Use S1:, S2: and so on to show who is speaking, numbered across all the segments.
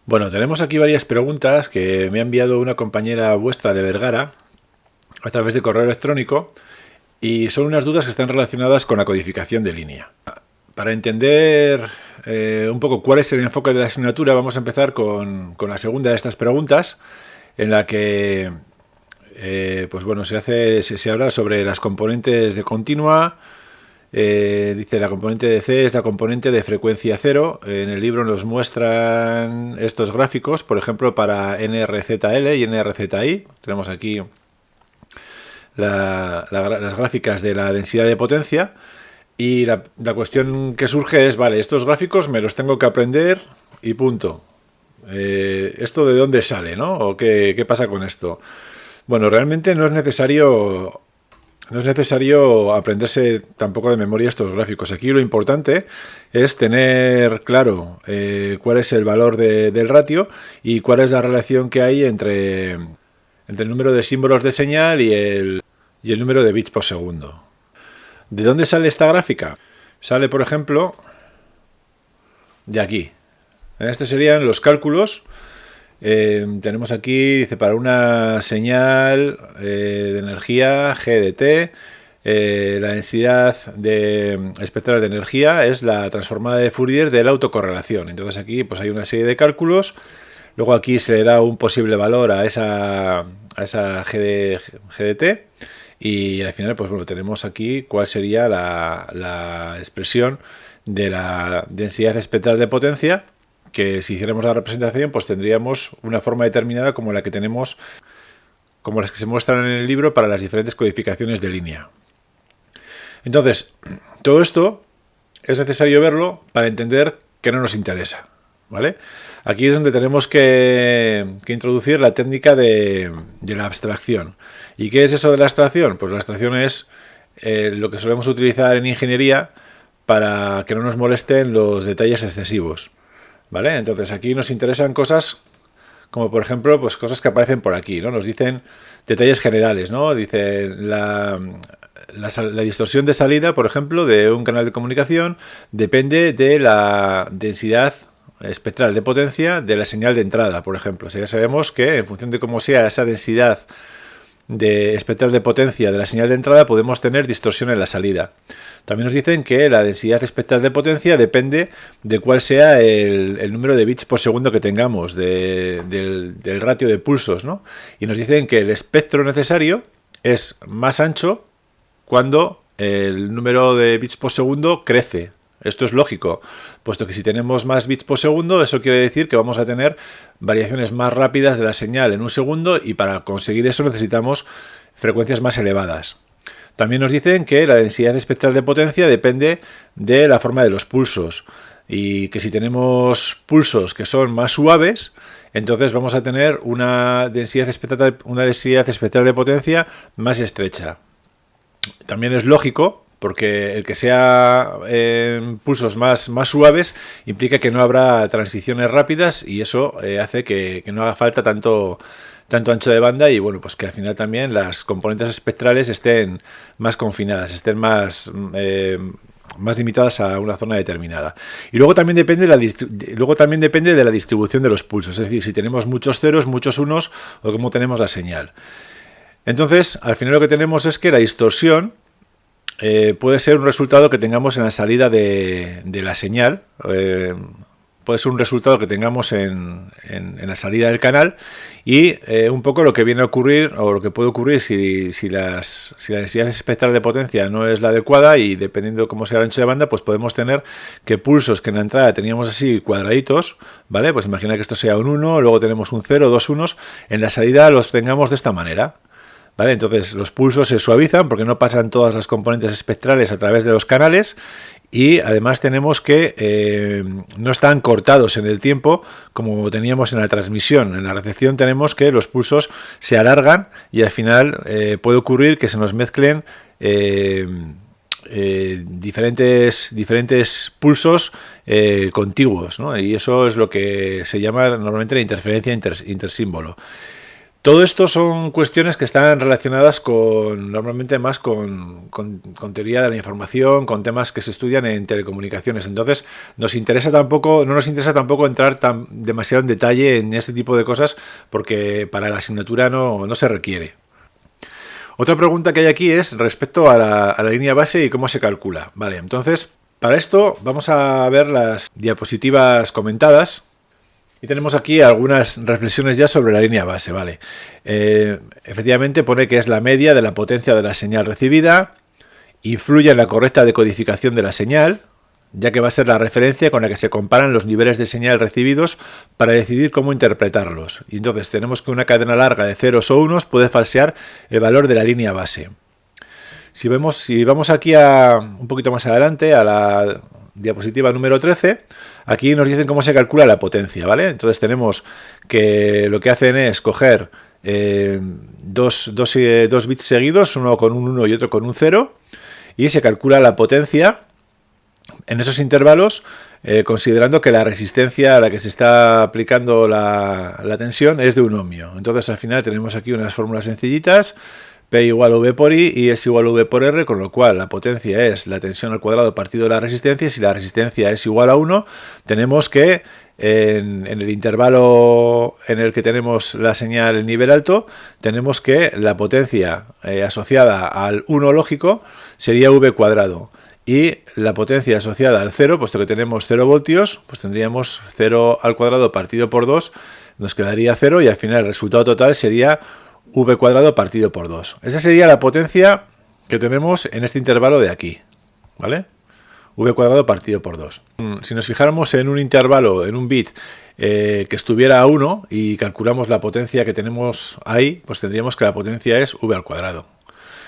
S1: Bueno, tenemos aquí varias preguntas que me ha enviado una compañera vuestra de Vergara a través de correo electrónico y son unas dudas que están relacionadas con la codificación de línea. Para entender un poco cuál es el enfoque de la asignatura, vamos a empezar con la segunda de estas preguntas, en la que pues bueno, se habla sobre las componentes de continua. Dice la componente de C es la componente de frecuencia cero. En el libro nos muestran estos gráficos, por ejemplo, para NRZL y NRZI. Tenemos aquí las gráficas de la densidad de potencia. Y la cuestión que surge es, vale, estos gráficos me los tengo que aprender y punto. ¿Esto de dónde sale, no? ¿O qué pasa con esto? Bueno, realmente no es necesario aprenderse tampoco de memoria estos gráficos. Aquí lo importante es tener claro cuál es el valor del ratio y cuál es la relación que hay entre el número de símbolos de señal y el número de bits por segundo. ¿De dónde sale esta gráfica? Sale, por ejemplo, de aquí. Estos serían los cálculos. Tenemos aquí, dice, para una señal de energía GdT, la densidad espectral de energía es la transformada de Fourier de la autocorrelación. Entonces aquí pues hay una serie de cálculos. Luego aquí se le da un posible valor a esa GdT. Y al final, pues bueno, tenemos aquí cuál sería la expresión de la densidad espectral de potencia, que si hiciéramos la representación, pues tendríamos una forma determinada como la que tenemos, como las que se muestran en el libro para las diferentes codificaciones de línea. Entonces, todo esto es necesario verlo para entender que no nos interesa, ¿vale? Aquí es donde tenemos que introducir la técnica de la abstracción. ¿Y qué es eso de la abstracción? Pues la abstracción es lo que solemos utilizar en ingeniería para que no nos molesten los detalles excesivos, ¿vale? Entonces aquí nos interesan cosas como, por ejemplo, pues cosas que aparecen por aquí, ¿no? Nos dicen detalles generales, ¿no? Dice la distorsión de salida, por ejemplo, de un canal de comunicación depende de la densidad espectral de potencia de la señal de entrada, por ejemplo. O sea, ya sabemos que en función de cómo sea esa densidad espectral de potencia de la señal de entrada, podemos tener distorsión en la salida. También nos dicen que la densidad espectral de potencia depende de cuál sea el número de bits por segundo que tengamos, del ratio de pulsos, ¿no? Y nos dicen que el espectro necesario es más ancho cuando el número de bits por segundo crece. Esto es lógico, puesto que si tenemos más bits por segundo, eso quiere decir que vamos a tener variaciones más rápidas de la señal en un segundo, y para conseguir eso necesitamos frecuencias más elevadas. También nos dicen que la densidad espectral de potencia depende de la forma de los pulsos, y que si tenemos pulsos que son más suaves, entonces vamos a tener una densidad espectral de potencia más estrecha. También es lógico, porque el que sea pulsos más suaves implica que no habrá transiciones rápidas, y eso hace que no haga falta tanto ancho de banda, y bueno, pues que al final también las componentes espectrales estén más confinadas, estén más limitadas a una zona determinada. Y luego también depende de la distribución de los pulsos, es decir, si tenemos muchos ceros, muchos unos, o cómo tenemos la señal. Entonces, al final lo que tenemos es que la distorsión puede ser un resultado que tengamos en la salida de la señal, puede ser un resultado que tengamos en la salida del canal, y un poco lo que viene a ocurrir, o lo que puede ocurrir si la densidad espectral de potencia no es la adecuada, y dependiendo de cómo sea el ancho de banda, pues podemos tener que pulsos que en la entrada teníamos así cuadraditos, ¿vale? Pues imagina que esto sea un 1, luego tenemos un 0, dos unos, en la salida los tengamos de esta manera, ¿vale? Entonces los pulsos se suavizan porque no pasan todas las componentes espectrales a través de los canales, y además tenemos que no están cortados en el tiempo como teníamos en la transmisión. En la recepción tenemos que los pulsos se alargan, y al final puede ocurrir que se nos mezclen diferentes pulsos contiguos, ¿no? Y eso es lo que se llama normalmente la interferencia intersímbolo. Todo esto son cuestiones que están relacionadas normalmente más con teoría de la información, con temas que se estudian en telecomunicaciones. Entonces, no nos interesa tampoco entrar demasiado en detalle en este tipo de cosas, porque para la asignatura no se requiere. Otra pregunta que hay aquí es respecto a la línea base y cómo se calcula. Vale, entonces, para esto vamos a ver las diapositivas comentadas. Y tenemos aquí algunas reflexiones ya sobre la línea base, ¿vale? Efectivamente pone que es la media de la potencia de la señal recibida, influye en la correcta decodificación de la señal, ya que va a ser la referencia con la que se comparan los niveles de señal recibidos para decidir cómo interpretarlos. Y entonces tenemos que una cadena larga de ceros o unos puede falsear el valor de la línea base. Si vamos aquí un poquito más adelante a la diapositiva número 13, aquí nos dicen cómo se calcula la potencia, ¿vale? Entonces tenemos que lo que hacen es coger dos bits seguidos, uno con un 1 y otro con un 0, y se calcula la potencia en esos intervalos, considerando que la resistencia a la que se está aplicando la tensión es de un ohmio. Entonces al final tenemos aquí unas fórmulas sencillitas. P igual a V por I y S igual a V por R, con lo cual la potencia es la tensión al cuadrado partido de la resistencia, y si la resistencia es igual a 1, tenemos que en el intervalo en el que tenemos la señal en nivel alto, tenemos que la potencia asociada al 1 lógico sería V cuadrado, y la potencia asociada al 0, puesto que tenemos 0 voltios, pues tendríamos 0 al cuadrado partido por 2, nos quedaría 0, y al final el resultado total sería V cuadrado partido por 2. Esa sería la potencia que tenemos en este intervalo de aquí, ¿vale? V cuadrado partido por 2. Si nos fijáramos en un intervalo, en un bit que estuviera a 1 y calculamos la potencia que tenemos ahí, pues tendríamos que la potencia es V al cuadrado.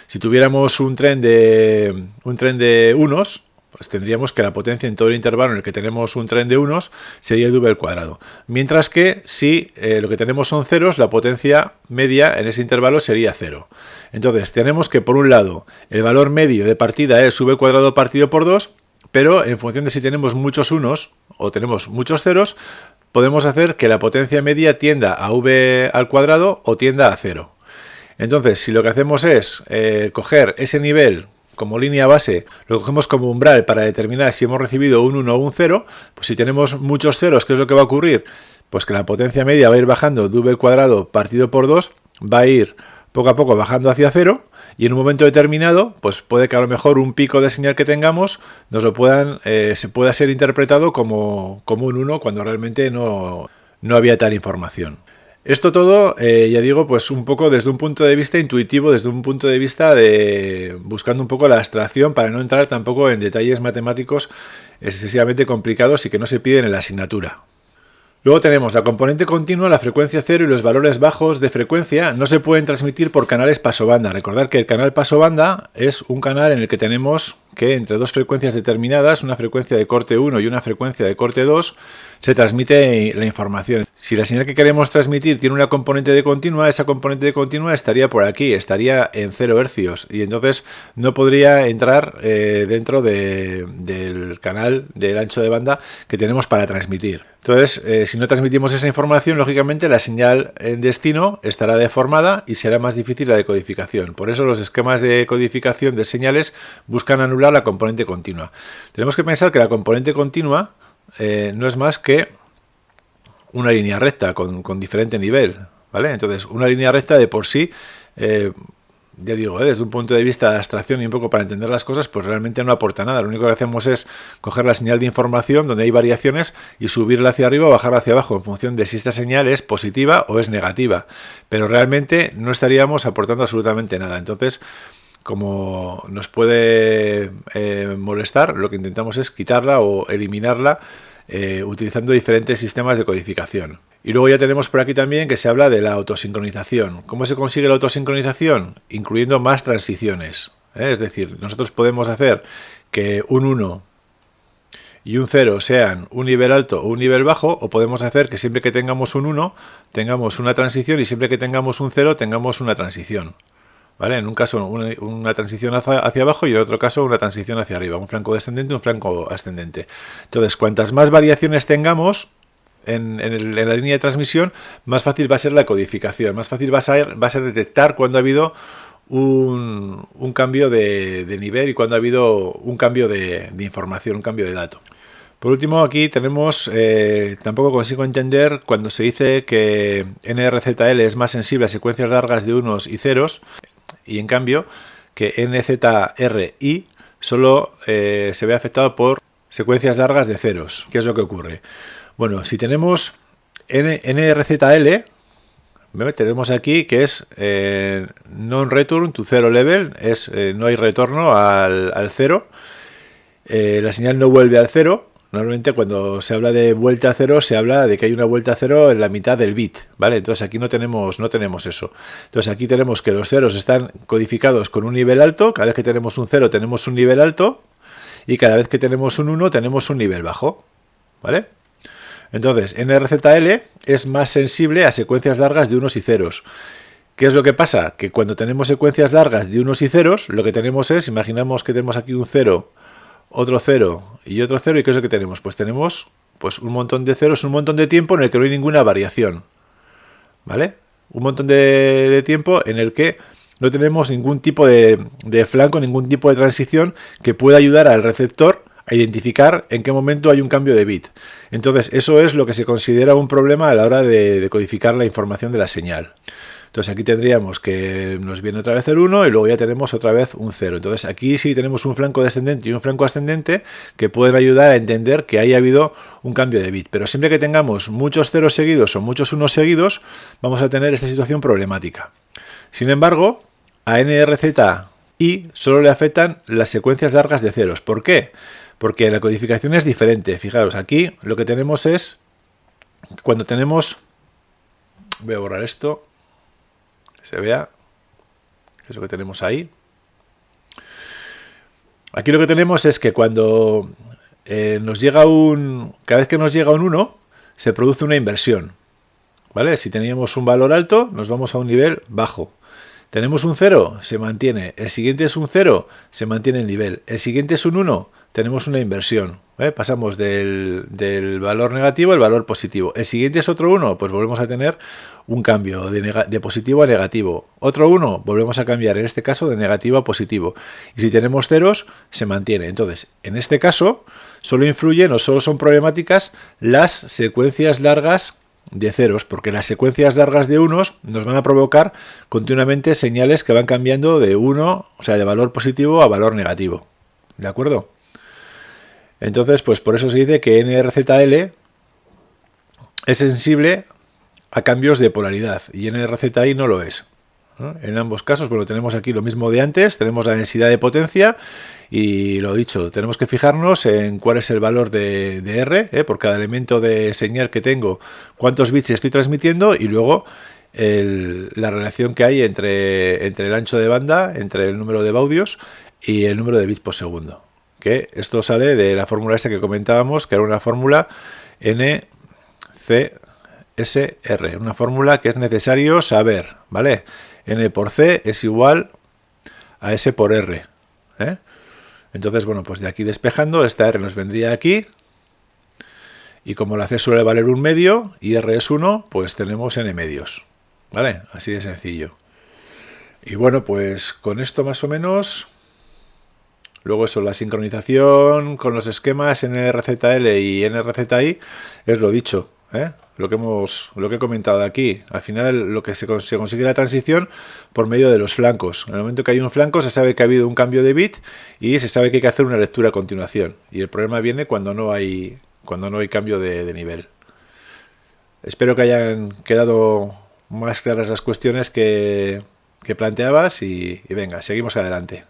S1: Si tuviéramos un tren de unos, pues tendríamos que la potencia en todo el intervalo en el que tenemos un tren de unos sería de V al cuadrado. Mientras que si lo que tenemos son ceros, la potencia media en ese intervalo sería 0. Entonces tenemos que, por un lado, el valor medio de partida es V cuadrado partido por 2, pero en función de si tenemos muchos unos o tenemos muchos ceros, podemos hacer que la potencia media tienda a V al cuadrado o tienda a 0. Entonces, si lo que hacemos es coger ese nivel como línea base, lo cogemos como umbral para determinar si hemos recibido un 1 o un 0, pues si tenemos muchos ceros, ¿qué es lo que va a ocurrir? Pues que la potencia media va a ir bajando de V cuadrado partido por 2, va a ir poco a poco bajando hacia 0, y en un momento determinado, pues puede que a lo mejor un pico de señal que tengamos se pueda ser interpretado como un 1 cuando realmente no había tal información. Esto todo, ya digo, pues un poco desde un punto de vista intuitivo, desde un punto de vista de buscando un poco la abstracción para no entrar tampoco en detalles matemáticos excesivamente complicados y que no se piden en la asignatura. Luego tenemos la componente continua, la frecuencia cero y los valores bajos de frecuencia no se pueden transmitir por canales pasobanda. Recordad que el canal pasobanda es un canal en el que tenemos que entre dos frecuencias determinadas, una frecuencia de corte 1 y una frecuencia de corte 2, se transmite la información. Si la señal que queremos transmitir tiene una componente de continua, esa componente de continua estaría por aquí, estaría en 0 hercios, y entonces no podría entrar dentro del canal del ancho de banda que tenemos para transmitir. Entonces, si no transmitimos esa información, lógicamente la señal en destino estará deformada y será más difícil la decodificación. Por eso los esquemas de codificación de señales buscan anular la componente continua. Tenemos que pensar que la componente continua no es más que una línea recta con diferente nivel, ¿vale? Entonces, una línea recta de por sí, ya digo, desde un punto de vista de abstracción y un poco para entender las cosas, pues realmente no aporta nada. Lo único que hacemos es coger la señal de información donde hay variaciones y subirla hacia arriba o bajarla hacia abajo en función de si esta señal es positiva o es negativa. Pero realmente no estaríamos aportando absolutamente nada. Entonces, como nos puede molestar, lo que intentamos es quitarla o eliminarla utilizando diferentes sistemas de codificación. Y luego ya tenemos por aquí también que se habla de la autosincronización. ¿Cómo se consigue la autosincronización? Incluyendo más transiciones. Es decir, nosotros podemos hacer que un 1 y un 0 sean un nivel alto o un nivel bajo, o podemos hacer que siempre que tengamos un 1 tengamos una transición y siempre que tengamos un 0 tengamos una transición. ¿Vale? En un caso una transición hacia abajo y en otro caso una transición hacia arriba, un flanco descendente y un flanco ascendente. Entonces, cuantas más variaciones tengamos, en la línea de transmisión, más fácil va a ser la codificación, más fácil va a ser detectar cuando ha habido un cambio de nivel y cuando ha habido un cambio de información, un cambio de dato. Por último, aquí tenemos, tampoco consigo entender cuando se dice que NRZL es más sensible a secuencias largas de unos y ceros, y en cambio que NZRI solo se ve afectado por secuencias largas de ceros. ¿Qué es lo que ocurre? Bueno, si tenemos NRZL, tenemos aquí que es non-return to zero level, es no hay retorno al cero, la señal no vuelve al cero. Normalmente cuando se habla de vuelta a cero se habla de que hay una vuelta a cero en la mitad del bit, ¿vale? Entonces aquí no tenemos eso. Entonces aquí tenemos que los ceros están codificados con un nivel alto, cada vez que tenemos un 0 tenemos un nivel alto y cada vez que tenemos un 1 tenemos un nivel bajo, ¿vale? Entonces NRZL es más sensible a secuencias largas de unos y ceros. ¿Qué es lo que pasa? Que cuando tenemos secuencias largas de unos y ceros, lo que tenemos es, imaginamos que tenemos aquí un 0, otro 0 y otro 0, ¿y qué es lo que tenemos? Pues tenemos un montón de ceros, un montón de tiempo en el que no hay ninguna variación, ¿vale? Un montón de tiempo en el que no tenemos ningún tipo de flanco, ningún tipo de transición que pueda ayudar al receptor a identificar en qué momento hay un cambio de bit. Entonces, eso es lo que se considera un problema a la hora de codificar la información de la señal. Entonces aquí tendríamos que nos viene otra vez el 1 y luego ya tenemos otra vez un 0. Entonces aquí sí tenemos un flanco descendente y un flanco ascendente que pueden ayudar a entender que haya habido un cambio de bit. Pero siempre que tengamos muchos ceros seguidos o muchos unos seguidos, vamos a tener esta situación problemática. Sin embargo, a NRZI solo le afectan las secuencias largas de ceros. ¿Por qué? Porque la codificación es diferente. Fijaros, aquí lo que tenemos es, cuando tenemos, voy a borrar esto, se vea eso que tenemos ahí. Aquí lo que tenemos es que cuando nos llega cada vez que nos llega un 1 se produce una inversión, ¿vale? Si teníamos un valor alto nos vamos a un nivel bajo. Tenemos un 0, se mantiene. El siguiente es un 0, se mantiene el nivel. El siguiente es un 1, tenemos una inversión. Pasamos del valor negativo al valor positivo. El siguiente es otro 1, pues volvemos a tener un cambio de positivo a negativo. Otro 1, volvemos a cambiar, en este caso de negativo a positivo. Y si tenemos ceros, se mantiene. Entonces, en este caso, solo influyen o solo son problemáticas las secuencias largas de ceros, porque las secuencias largas de unos nos van a provocar continuamente señales que van cambiando de 1, o sea, de valor positivo a valor negativo. ¿De acuerdo? Entonces, pues por eso se dice que NRZL es sensible a cambios de polaridad y NRZI no lo es, ¿no? En ambos casos, bueno, tenemos aquí lo mismo de antes, tenemos la densidad de potencia y lo dicho, tenemos que fijarnos en cuál es el valor de R, por cada elemento de señal que tengo, cuántos bits estoy transmitiendo y luego la relación que hay entre el ancho de banda, entre el número de baudios y el número de bits por segundo. Que esto sale de la fórmula esta que comentábamos, que era una fórmula NCSR, una fórmula que es necesario saber, ¿vale? N por C es igual a S por R, ¿eh? Entonces, bueno, pues de aquí despejando, esta R nos vendría aquí, y como la C suele valer un medio y R es 1, pues tenemos N medios, ¿vale? Así de sencillo. Y bueno, pues con esto más o menos. Luego eso, la sincronización con los esquemas NRZL y NRZI es lo dicho, ¿eh? Lo que he comentado aquí. Al final lo que se consigue la transición por medio de los flancos. En el momento que hay un flanco se sabe que ha habido un cambio de bit y se sabe que hay que hacer una lectura a continuación. Y el problema viene cuando no hay cambio de nivel. Espero que hayan quedado más claras las cuestiones que planteabas y venga, seguimos adelante.